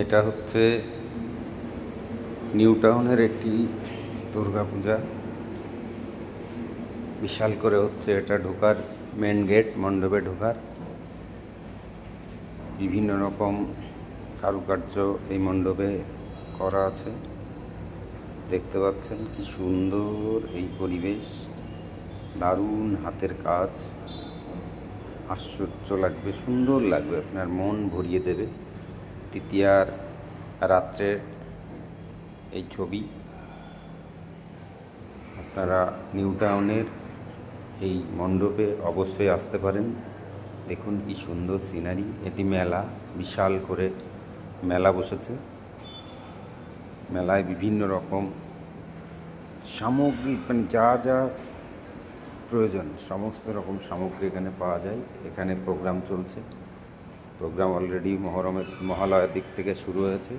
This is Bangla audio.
এটা হচ্ছে নিউ টাউনের একটি দুর্গাপূজা। বিশাল করে হচ্ছে এটা, ঢোকার মেন গেট, মণ্ডপে ঢোকার বিভিন্ন রকম কারুকার্য এই মণ্ডপে করা আছে। দেখতে পাচ্ছেন কি সুন্দর এই পরিবেশ, দারুণ হাতের কাজ, আশ্চর্য লাগবে, সুন্দর লাগবে, আপনার মন ভরিয়ে দেবে। তৃতীয়ার রাত্রের এই ছবি। আপনারা নিউ টাউনের এই মণ্ডপে অবশ্যই আসতে পারেন। দেখুন কি সুন্দর সিনারি। এটি মেলা, বিশাল করে মেলা বসেছে। মেলায় বিভিন্ন রকম সামগ্রী, মানে যা যা প্রয়োজন সমস্ত রকম সামগ্রী এখানে পাওয়া যায়। এখানে প্রোগ্রাম চলছে, প্রোগ্রাম অলরেডি মহালয়ার দিক থেকে শুরু হয়েছে।